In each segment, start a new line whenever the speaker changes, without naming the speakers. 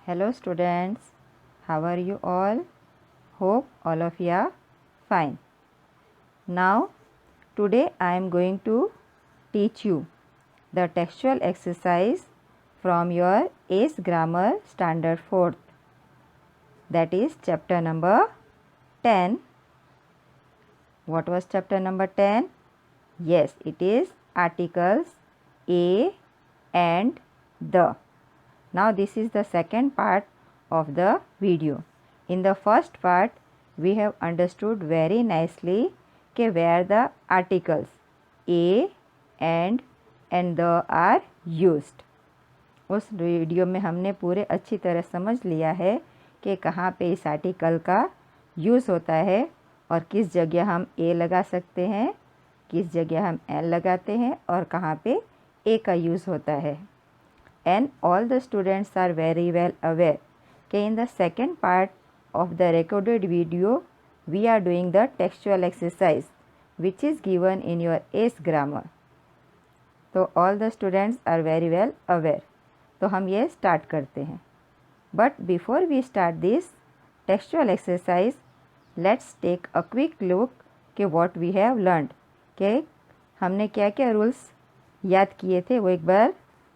Hello students, how are you all? Hope all of you are fine. Now today I am going to teach you the textual exercise from your ACE Grammar Standard 4th, that is chapter number 10. What was chapter number 10? Yes, it is articles a and the. Now this is the second part of the video. In the first part we have understood very nicely where the articles a and the are used. उस video में हमने पूरे अच्छी तरह समझ लिया है कि कहाँ पे इस आर्टिकल का यूज़ होता है और किस जगह हम ए लगा सकते हैं, किस जगह हम एन लगाते हैं और कहाँ पे ए का यूज़ होता है. And all the students are very well aware that in the second part of the recorded video we are doing the textual exercise which is given in your ACE grammar. So all the students are very well aware. तो हम ये start करते हैं. But before we start this textual exercise, let's take a quick look कि what we have learned. कि हमने क्या क्या rules याद किए थे वो एक बार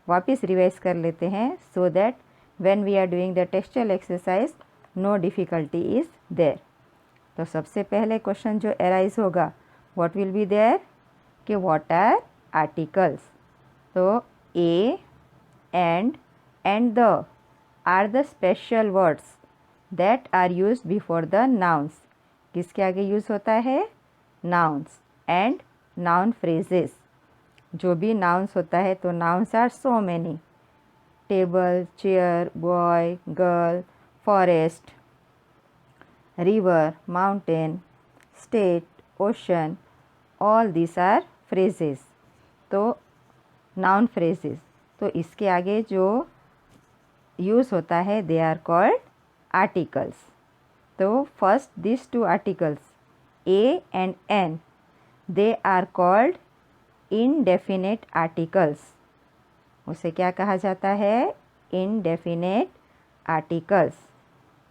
वापस रिवाइज कर लेते हैं so that when we are doing the textual exercise no difficulty is there. तो सबसे पहले क्वेश्चन जो अराइज होगा व्हाट विल बी देयर कि व्हाट आर आर्टिकल्स. तो a and the are the special words that are used before the nouns. किसके आगे use होता है? नाउन्स. And noun phrases. जो भी नाउन्स होता है तो nouns are so many. Table, chair, boy, girl, forest, river, mountain, state, ocean, all this are phrases. तो नाउन फ्रेजेस. तो इसके आगे जो यूज़ होता है दे आर कॉल्ड आर्टिकल्स. तो first this two articles a and an they are called indefinite articles. उसे क्या कहा जाता है? Indefinite articles.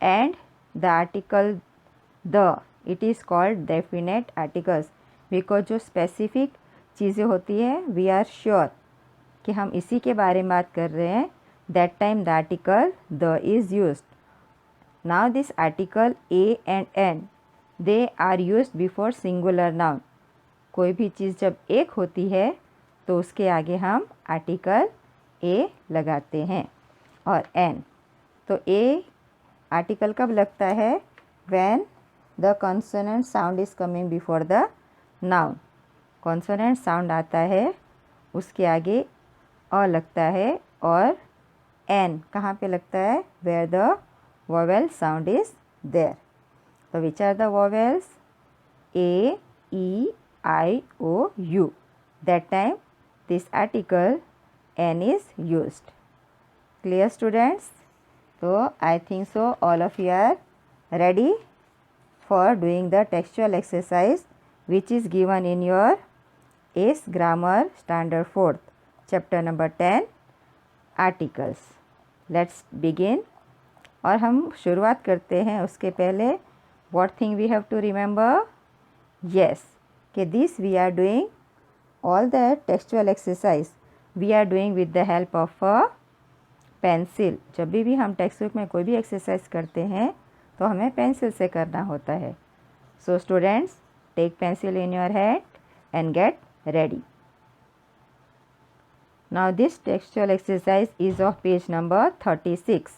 And the article the it is called definite articles because जो स्पेसिफिक चीज़ें होती है वी आर श्योर कि हम इसी के बारे में बात कर रहे हैं. That time the article the is used. Now this article a and an they are used before singular noun. कोई भी चीज़ जब एक होती है तो उसके आगे हम आर्टिकल ए लगाते हैं और एन. तो ए आर्टिकल कब लगता है? When the consonant sound is coming before the noun. Consonant sound आता है उसके आगे अ लगता है और एन कहाँ पे लगता है? Where the vowel sound is there. तो which are the vowels? A, E, I, O, U. That time this article N is used. Clear students? So I think so all of you are ready for doing the textual exercise which is given in your ACE Grammar Standard 4th chapter number 10 articles. Let's begin. और हम शुरुआत करते हैं उसके पहले what thing we have to remember? Yes. कि this we are doing all the textual exercise we are doing with the help of a pencil. जब भी हम टेक्स्ट बुक में कोई भी एक्सरसाइज करते हैं तो हमें पेंसिल से करना होता है. So students take pencil in your hand and get ready. Now this textual exercise is of page number 36.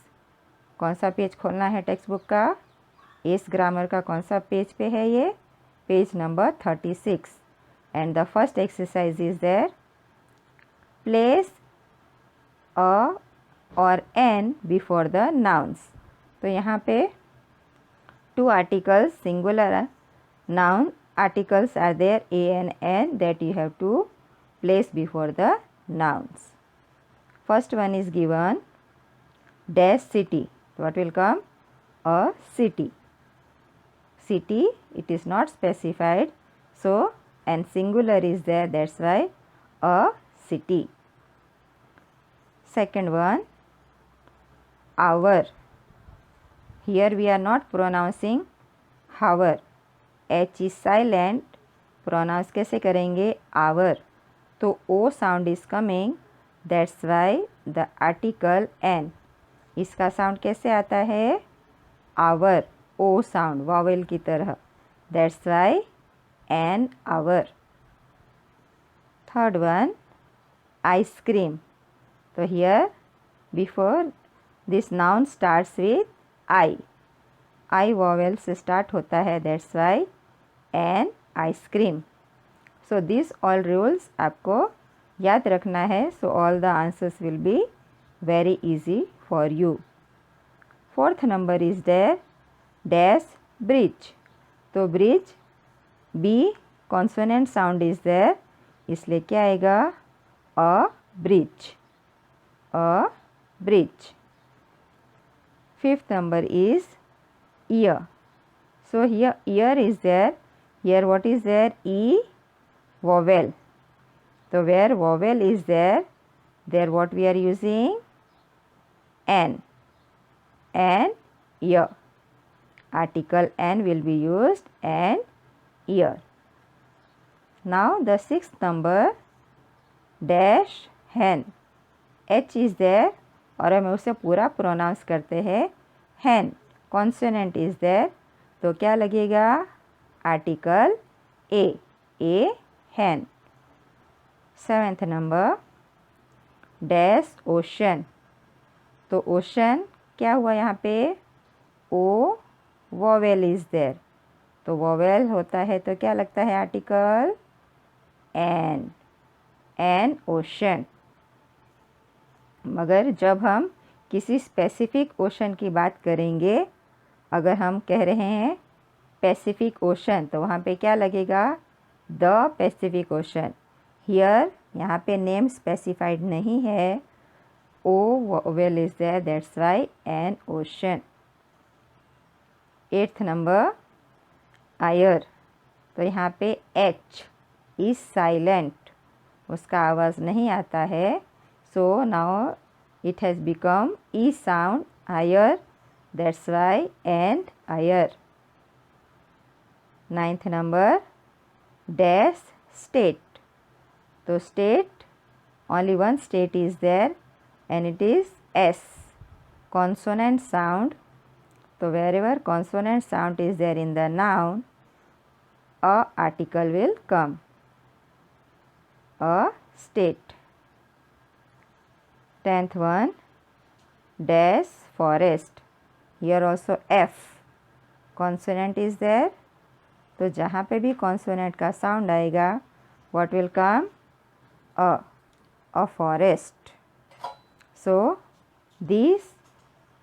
कौन सा पेज खोलना है टेक्स्ट बुक का? एस ग्रामर का कौन सा पेज पे है ये? Page number 36. And the first exercise is there. Place a or an before the nouns. तो यहाँ पे two articles singular noun articles are there a and n that you have to place before the nouns. First one is given dash city. What will come? A city. City, it is not specified, so and singular is there, that's why a city. Second one, hour. Here we are not pronouncing hour. H is silent. Pronounce कैसे करेंगे? hour. तो O sound is coming. That's why the article N. इसका sound कैसे आता है? hour. O sound vowel की तरह. That's why an hour. Third one, ice cream. So here before this noun starts with I. I vowel से start होता है. That's why an ice cream. So these all rules आपको याद रखना है. So all the answers will be very easy for you. Fourth number is there dash bridge. तो bridge B consonant sound is there. इसलिए क्या आएगा? A bridge. A bridge. Fifth number is ear. So here ear is there. Here what is there? E vowel. So where vowel is there, there what we are using? N. An ear. Article N will be used and ear. Now the sixth number dash hen. H is there और हम उसे पूरा pronounce करते हैं hen. Consonant is there. तो क्या लगेगा? Article A hen. Seventh number dash ocean. तो ocean क्या हुआ यहाँ पे? O vowel is there. तो vowel होता है तो क्या लगता है आर्टिकल? an ocean. मगर जब हम किसी स्पेसिफिक ओशन की बात करेंगे, अगर हम कह रहे हैं पैसिफिक ओशन तो वहाँ पे क्या लगेगा? The Pacific ocean. हियर यहाँ पे नेम स्पेसिफाइड नहीं है. O vowel is there. That's why an ocean. Eighth number ire. तो यहाँ पे एच इज साइलेंट. उसका आवाज़ नहीं आता है. So now it has become E sound, higher. That's why and higher. Ninth number dash state. So state, only one state is there and it is S. Consonant sound. So wherever consonant sound is there in the noun, a article will come. A state. 10th one dash forest. Here also F consonant is there. तो जहाँ पे भी consonant का sound आएगा, what will come? A forest. So these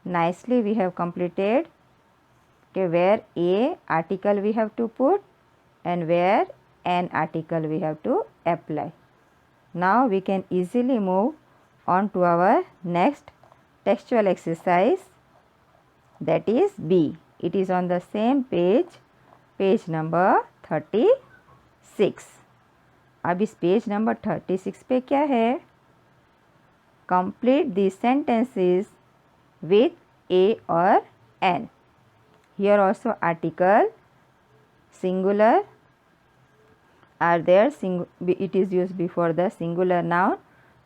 nicely we have completed. Okay, where a article we have to put and where an article we have to apply. Now we can easily move on to our next textual exercise, that is B. It is on the same page, page number 36. अब इस page number 36 पे क्या है? Complete these sentences with A or N. Here also article singular are there. It is used before the singular noun.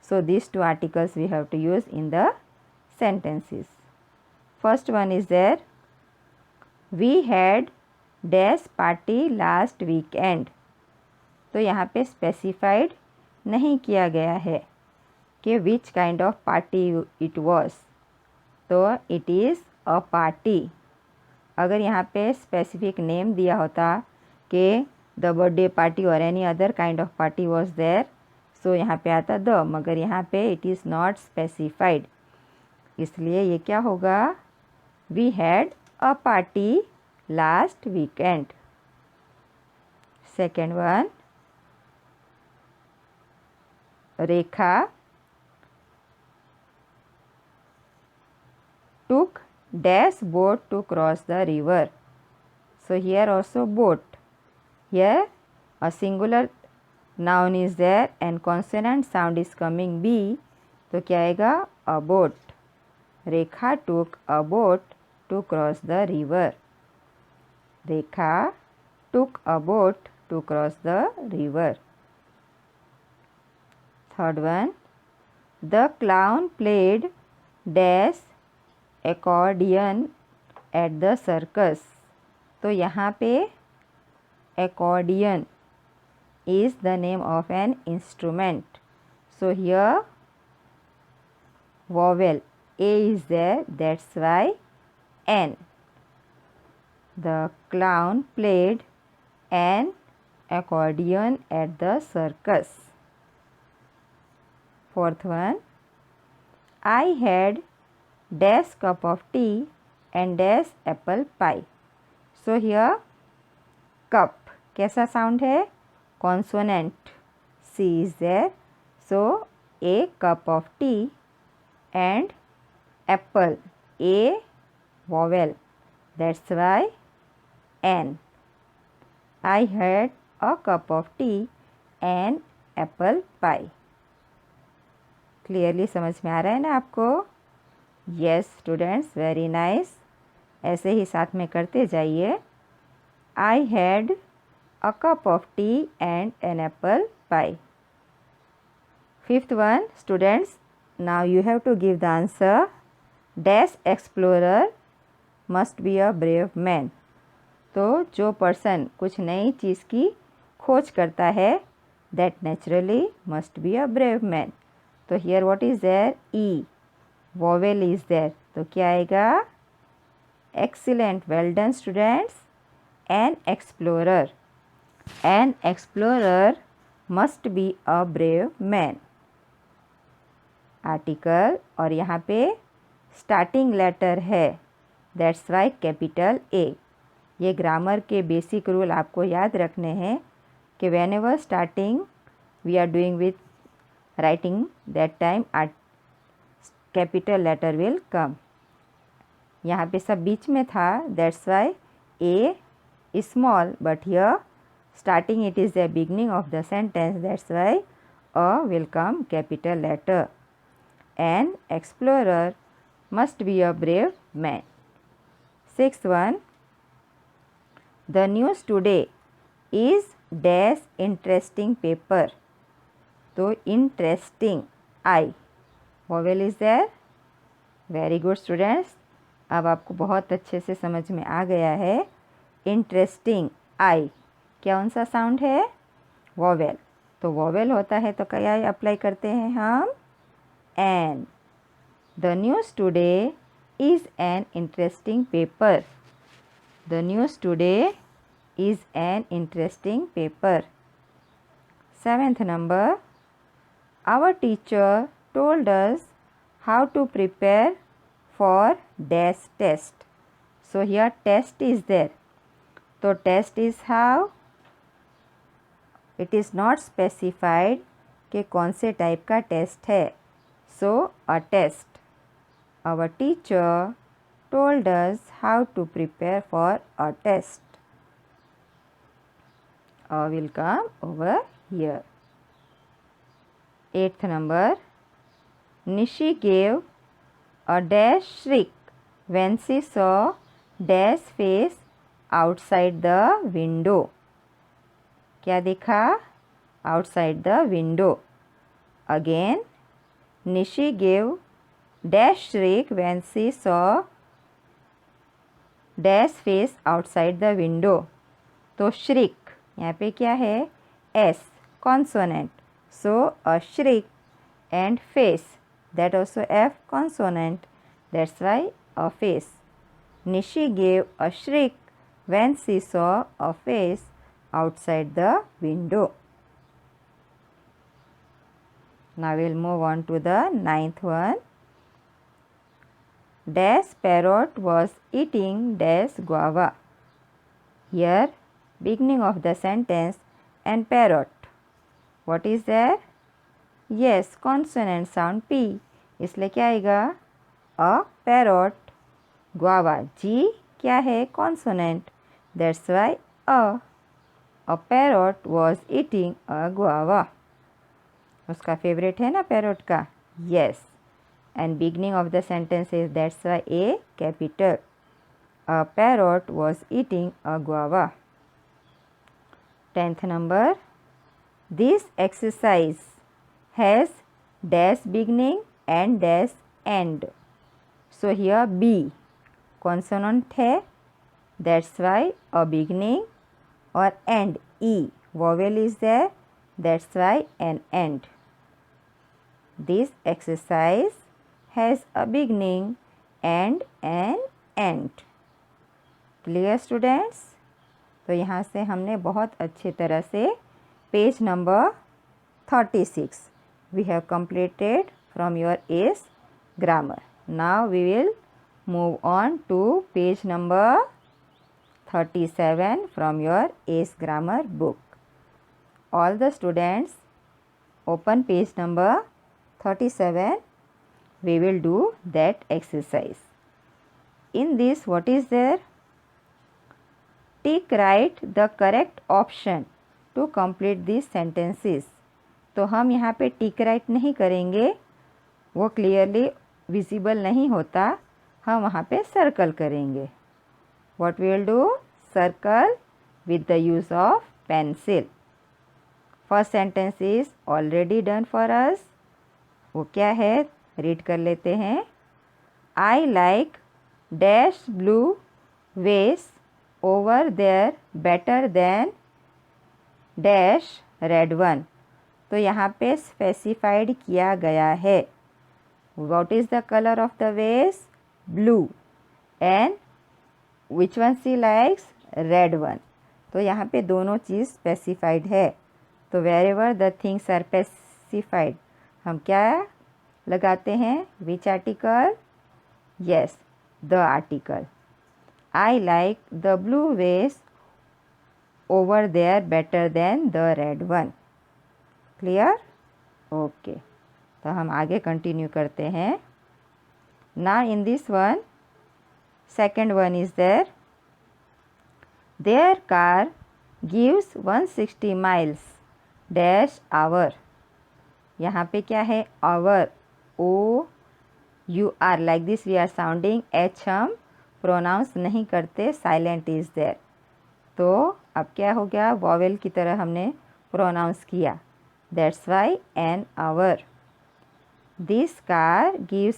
So these two articles we have to use in the sentences. First one is there. We had dash party last weekend. तो यहाँ पे specified नहीं किया गया है कि which kind of party it was. तो it is a party. अगर यहाँ पे specific name दिया होता कि the birthday party or any other kind of party was there, so यहाँ पे आता the, मगर यहाँ पे it is not specified. इसलिए ये क्या होगा? We had a party last weekend. Second one, Rekha took dash boat to cross the river. So here also boat. Here a singular noun is there and consonant sound is coming B. तो क्या आएगा? A boat. Rekha took a boat to cross the river. Rekha took a boat to cross the river. Third one, the clown played dash accordion at the circus. तो यहाँ पे accordion is the name of an instrument. So here vowel A is there, that's why N. The clown played an accordion at the circus. Fourth one, I had dash cup of tea and dash apple pie. So here cup कैसा sound है? Consonant C is there. So a cup of tea and apple A vowel, that's why N. I had a cup of tea and apple pie. Clearly समझ में आ रहा है ना आपको? Yes students, very nice. ऐसे ही साथ में करते जाइए. I had a cup of tea and an apple pie. Fifth one students, now you have to give the answer. Dash explorer must be a brave man. तो जो person कुछ नई चीज़ की खोज करता है, that naturally must be a brave man. तो here what is there? E vowel is there. तो क्या आएगा? Excellent, well done students. An explorer. An explorer must be a brave man. Article और यहाँ पे स्टार्टिंग लेटर है, that's why capital A. ये grammar के बेसिक रूल आपको याद रखने हैं कि whenever starting we are doing with writing, that time capital letter will come. यहाँ पे सब बीच में था, that's why a small, but here starting it is the beginning of the sentence, that's why a will come capital letter. An explorer must be a brave man. Sixth one, the news today is dash interesting paper. तो interesting I vowel is there. Very good students. अब आपको बहुत अच्छे से समझ में आ गया है. Interesting I क्या उनसा साउंड है? vowel. तो vowel होता है तो क्या अप्लाई करते हैं हम? N. The news today is an interesting paper. The news today is an interesting paper. Seventh number, our teacher told us how to prepare for dash test. So here test is there. So test is how? It is not specified कि कौन से type का test है. So a test. Our teacher told us how to prepare for a test. Will come over here. Eighth number, Nishi gave a dash shriek when she saw dash face outside the window. क्या देखा? Outside the window. Again, Nishi gave dash shriek when she saw dash face outside the window. तो shriek यहाँ पे क्या है? S consonant. So a shriek and face, that also F consonant. That's why a face. Nishi gave a shriek when she saw a face outside the window. Now we'll move on to the ninth one. Dash parrot was eating dash guava. Here beginning of the sentence and parrot. What is there? Yes, consonant sound P. इसलिए क्या आएगा? A parrot guava. G क्या है? Consonant. That's why a. A parrot was eating a guava. उसका favourite है ना parrot का? Yes. and beginning of the sentence is that's why A capital. A parrot was eating a guava. 10th number. This exercise has dash beginning and dash end. So here B consonant है, that's why a beginning, or end E vowel is there, that's why an end. This exercise has a beginning and an end. Clear students? तो यहाँ से हमने बहुत अच्छी तरह से page number 36 we have completed from your Ace grammar. Now we will move on to page number 37 from your Ace grammar book. All the students open page number 37. We will do that exercise. In this, what is there? Tick right the correct option to complete these sentences. तो हम यहाँ पे टिक right नहीं करेंगे, वो clearly visible नहीं होता, हम वहाँ पे सर्कल करेंगे. What we will do? Circle with the use of pencil. First sentence is already done for us. वो क्या है? रीड कर लेते हैं. I like dash blue vase over there better than dash red one. तो यहाँ पे स्पेसिफाइड किया गया है. What is the color of the vase? Blue. And which one she likes? Red one. तो यहाँ पे दोनों चीज़ स्पेसिफाइड है. तो wherever the things are specified, हम क्या लगाते हैं? Which article? Yes, the article. I like the blue vase over there better than the red one. Clear? Okay, तो हम आगे कंटिन्यू करते हैं. ना in this one, second one is there car gives 160 miles dash hour. यहाँ पे क्या है? Hour. O U R like this we are sounding. H हम प्रोनाउंस नहीं करते, साइलेंट इज देयर. तो अब क्या हो गया? वॉवेल की तरह हमने प्रोनाउंस किया. That's why an hour. This car gives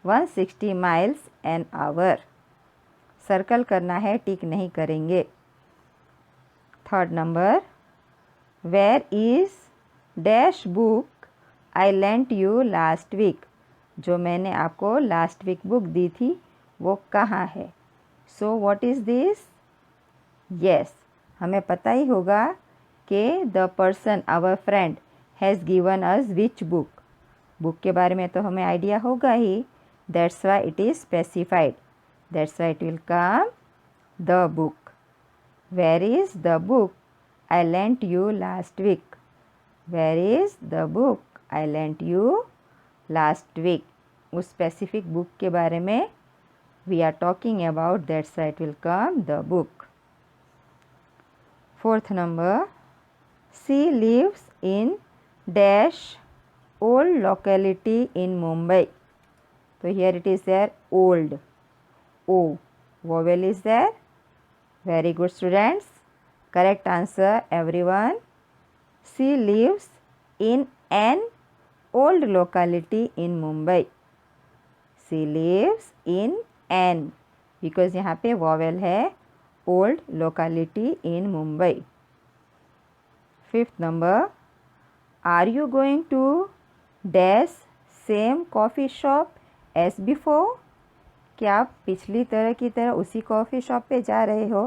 160 miles an hour. Circle करना है, टिक नहीं करेंगे. Third number. Where is dash book I lent you last week? जो मैंने आपको लास्ट वीक बुक दी थी वो कहाँ है? So what is this? Yes, हमें पता ही होगा कि the person our friend has given us which book. Book के बारे में तो हमें आइडिया होगा ही. That's why it is specified. That's why it will come the book. Where is the book I lent you last week? Where is the book I lent you last week? उस specific book के बारे में we are talking about. That's why it will come the book. Fourth number. She lives in dash old locality in Mumbai. So here it is there old. O vowel is there. Very good students. Correct answer everyone. She lives in an old locality in Mumbai. She lives in an, because यहाँ पे vowel है. Old locality in Mumbai. Fifth number. Are you going to dash same coffee shop as before? क्या आप पिछली तरह की तरह उसी कॉफ़ी शॉप पे जा रहे हो?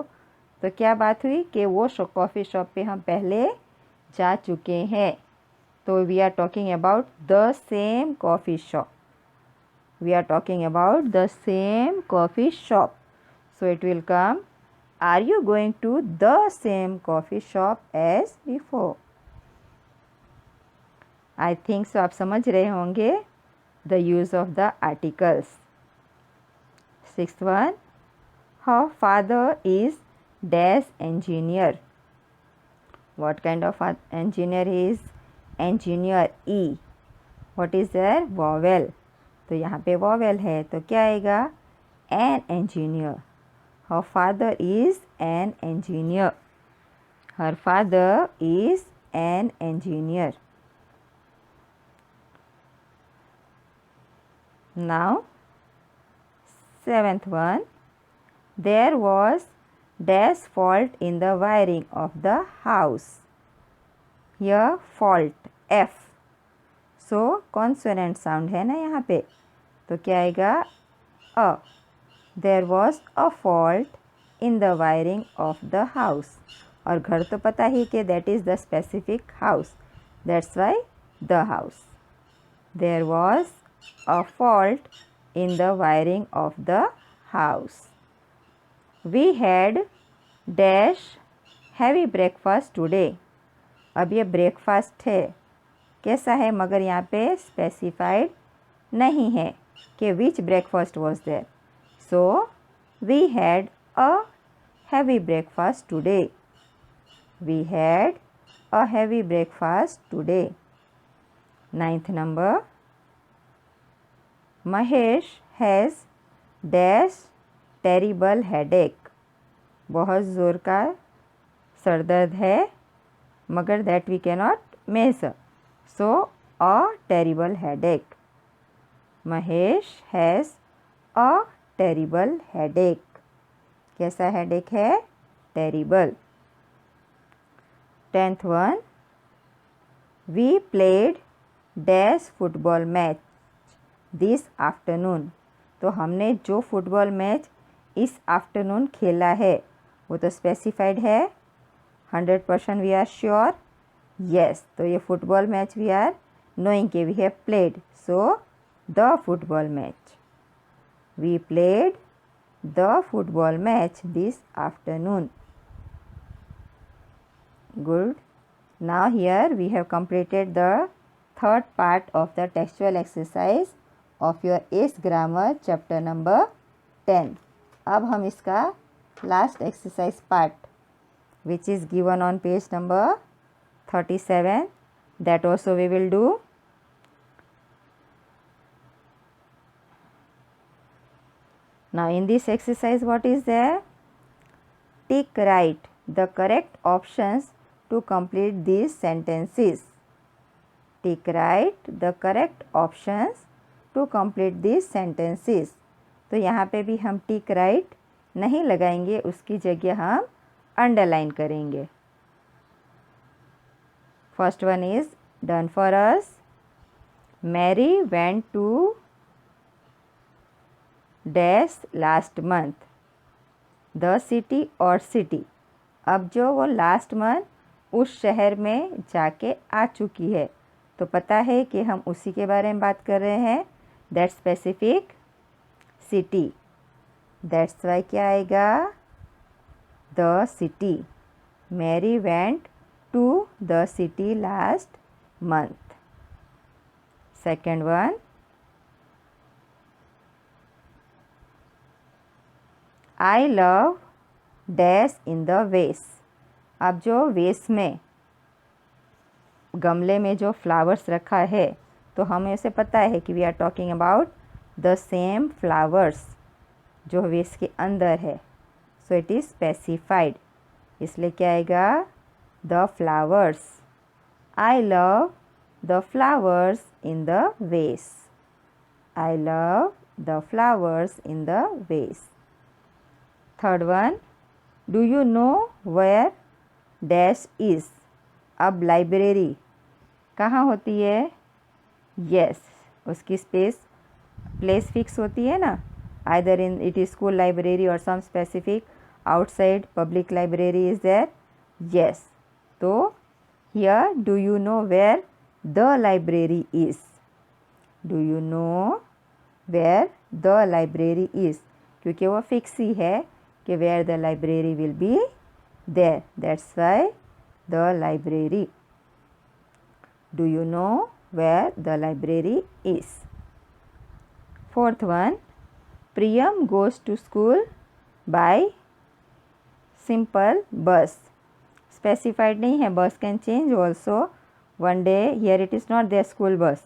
तो क्या बात हुई कि वो कॉफ़ी शॉप पे हम पहले जा चुके हैं. तो we are talking about the same coffee shop. We are talking about the same coffee shop. So it will come. Are you going to the same coffee shop as before? I think so. आप समझ रहे होंगे the use of the articles. Sixth one. Her father is dash engineer. What kind of engineer is? Engineer. E. What is their vowel? तो यहाँ पे vowel है तो क्या आएगा? An engineer. Her father is an engineer. Her father is an engineer. Now, seventh one. There was dash fault in the wiring of the house. Here fault F. So consonant sound है ना यहाँ पे, तो क्या आएगा? अ. There was a fault in the wiring of the house. और घर तो पता ही कि that is the specific house. That's why the house. There was a fault in the wiring of the house. We had dash heavy breakfast today. अब ये breakfast है, कैसा है, मगर यहाँ पे स्पेसिफाइड नहीं है कि which breakfast was there. So we had a heavy breakfast today. We had a heavy breakfast today. Ninth number. Mahesh has dash terrible headache. बहुत ज़ोर का सरदर्द है, मगर that we cannot measure. So a terrible headache. Mahesh has a terrible headache. कैसा headache है? Terrible. Tenth one. We played dash football match this afternoon. तो हमने जो फुटबॉल मैच इस आफ्टरनून खेला है वो तो स्पेसिफाइड है. 100% वी आर श्योर. यस, तो ये football match we are knowing के we have played. So the football match. We played the football match this afternoon. Good. Now here we have completed the third part of the textual exercise of your ACE Grammar chapter number 10. अब हम इसका last exercise part which is given on page number 37, that also we will do. Now in this exercise what is there? Tick right the correct options to complete these sentences. Tick right the correct options to complete these sentences. तो यहाँ पे भी हम टिक right नहीं लगाएंगे, उसकी जगह हम अंडरलाइन करेंगे. First one is done for us. Mary went to dash last month. The city और सिटी. अब जो वो लास्ट मंथ उस शहर में जाके आ चुकी है, तो पता है कि हम उसी के बारे में बात कर रहे हैं. That specific city. That's why क्या आएगा? The city. Mary went to the city last month. Second one. I love dash in the vase. अब जो वेस में गमले में जो फ्लावर्स रखा है, तो हमें उसे पता है कि we are talking about the same flowers जो वेस के अंदर है. सो इट इज़ स्पेसिफाइड, इसलिए क्या आएगा? The flowers. I love the flowers in the vase. I love the flowers in the vase. Third one. Do you know where dash is. अब library कहाँ होती है? यस, उसकी प्लेस फिक्स होती है ना. Either in it is school library और some specific outside public library is there. Yes, तो here do you know where the library is. Do you know where the library is, क्योंकि वो fix ही है कि where the library will be there. That's why the library. Do you know where the library is? Fourth one. Priyam goes to school by simple bus. Specified नहीं है, bus can change also. One day here it is not their school bus.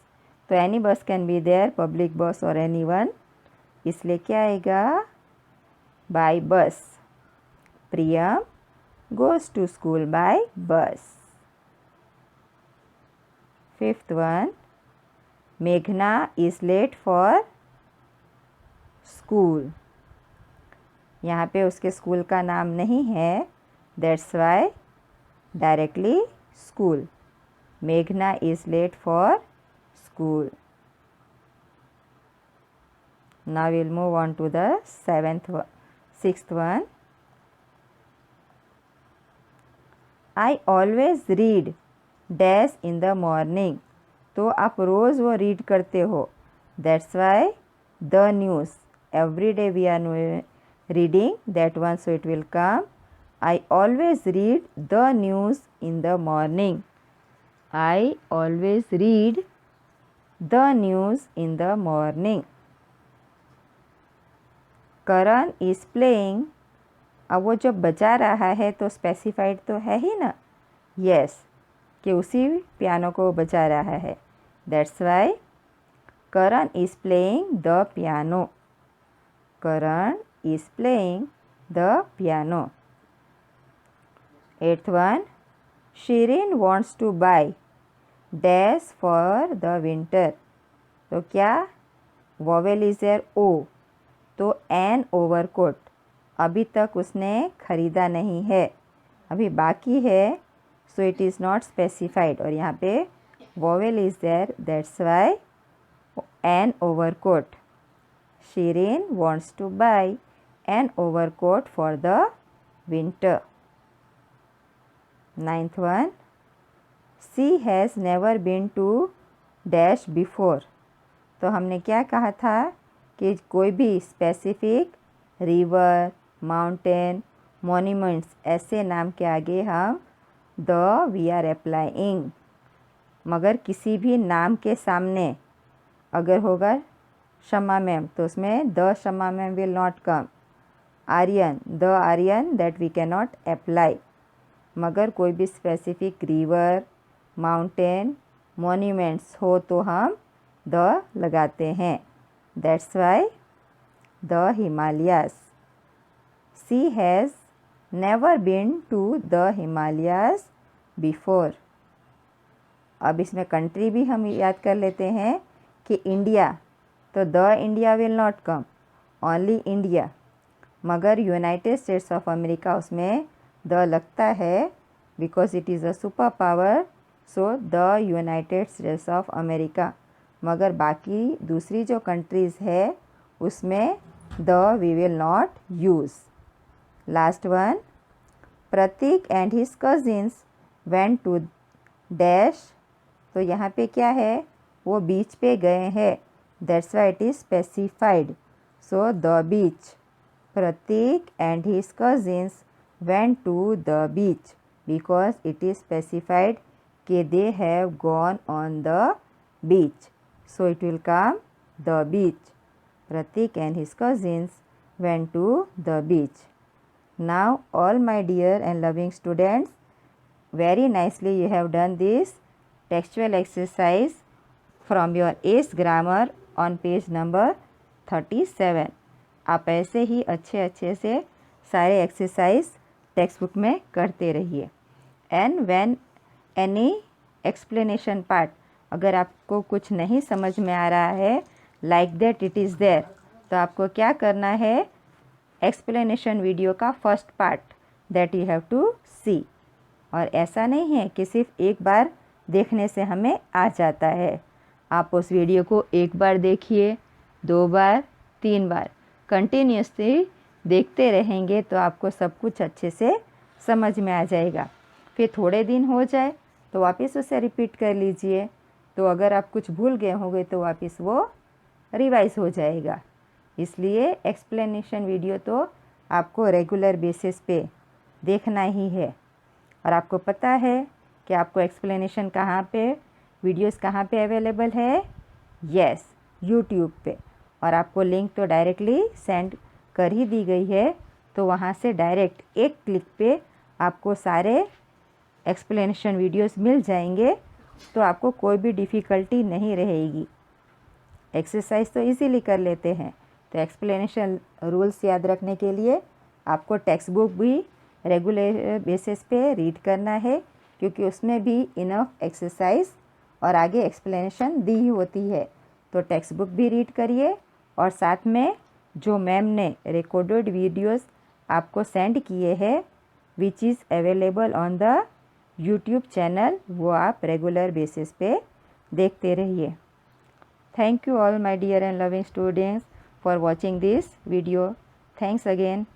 तो any bus can be there, public bus और any one, इसलिए क्या आएगा? By bus. Priyam goes to school by bus. Fifth one, मेघना is late for school. यहाँ पे उसके school का नाम नहीं है, दैट्स वाई डायरेक्टली स्कूल। मेघना is late for school. Now we'll move on to the sixth one. I always read dash in the morning. तो आप रोज़ वो रीड करते हो, that's why the news. Every day we are reading that one, so it will come. I always read the news in the morning. I always read the news in the morning. Karan is playing. अब वो जो बजा रहा है तो specified तो है ही ना, यस, कि उसी पियानो को बजा रहा है, that's why Karan is playing the piano. Karan is playing the piano. Eighth one, Shireen wants to buy dash for the winter. तो क्या वोवेल इज़ देयर? ओ, तो एन ओवरकोट अभी तक उसने ख़रीदा नहीं है, अभी बाकी है, so it is not specified. और यहाँ पे vowel is there, that's why an overcoat. Shireen wants to buy an overcoat for the winter. Ninth one, she has never been to dash before. तो हमने क्या कहा था कि कोई भी स्पेसिफिक रिवर, माउंटेन, मॉन्यूमेंट्स, ऐसे नाम के आगे हम द वी आर अप्लाइंग। मगर किसी भी नाम के सामने अगर होगा शमा मैम, तो उसमें the Shama ma'am will not come. Aryan, the Aryan, that we can not apply. मगर कोई भी स्पेसिफिक रिवर, माउंटेन, मॉन्यूमेंट्स हो तो हम द लगाते हैं, that's why the Himalayas. She has never been to the Himalayas before. अब इसमें कंट्री भी हम याद कर लेते हैं कि इंडिया, तो the India will not come, only India. मगर यूनाइटेड स्टेट्स ऑफ अमेरिका, उसमें द लगता है because it is a super power, so the United States of America. मगर बाकी दूसरी जो कंट्रीज़ है उसमें the we will not use. Last one, Prateek and his cousins went to dash. तो यहाँ पे क्या है, वो बीच पे गए हैं, that's why it is specified, so the beach. Prateek and his cousins went to the beach because it is specified कि they have gone on the beach, so it will come the beach. Pratik and his cousins went to the beach. Now all my dear and loving students, very nicely you have done this textual exercise from your ACE grammar on page number 37. आप ऐसे ही अच्छे से सारे exercise text book में करते रहिए। And when any explanation part, अगर आपको कुछ नहीं समझ में आ रहा है, like that it is there, तो आपको क्या करना है, एक्सप्लेनेशन वीडियो का first part that you have to see. और ऐसा नहीं है कि सिर्फ एक बार देखने से हमें आ जाता है, आप उस वीडियो को एक बार देखिए, 2 बार, 3 बार कंटिन्यूसली देखते रहेंगे तो आपको सब कुछ अच्छे से समझ में आ जाएगा। फिर थोड़े दिन हो जाए तो वापस उसे रिपीट कर लीजिए, तो अगर आप कुछ भूल गए होंगे तो वापस वो रिवाइज हो जाएगा। इसलिए एक्सप्लेनेशन वीडियो तो आपको रेगुलर बेसिस पे देखना ही है। और आपको पता है कि आपको एक्सप्लेनेशन कहाँ पे, वीडियोस कहाँ पे अवेलेबल है, यस, यूट्यूब पे। और आपको लिंक तो डायरेक्टली सेंड कर ही दी गई है, तो वहाँ से डायरेक्ट एक क्लिक पे आपको सारे एक्सप्लेनेशन वीडियोस मिल जाएंगे, तो आपको कोई भी डिफ़िकल्टी नहीं रहेगी। एक्सरसाइज तो इजीली कर लेते हैं। तो एक्सप्लेनेशन रूल्स याद रखने के लिए आपको टेक्स्ट बुक भी रेगुलर बेसिस पे रीड करना है, क्योंकि उसमें भी इनफ एक्सरसाइज और आगे एक्सप्लेनेशन दी होती है। तो टेक्स्ट बुक भी रीड करिए और साथ में जो मैम ने रिकॉर्डेड वीडियोस आपको सेंड किए हैं which is available on the YouTube channel, वो आप रेगुलर बेसिस पे देखते रहिए। Thank you all my dear and loving students for watching this video. Thanks again.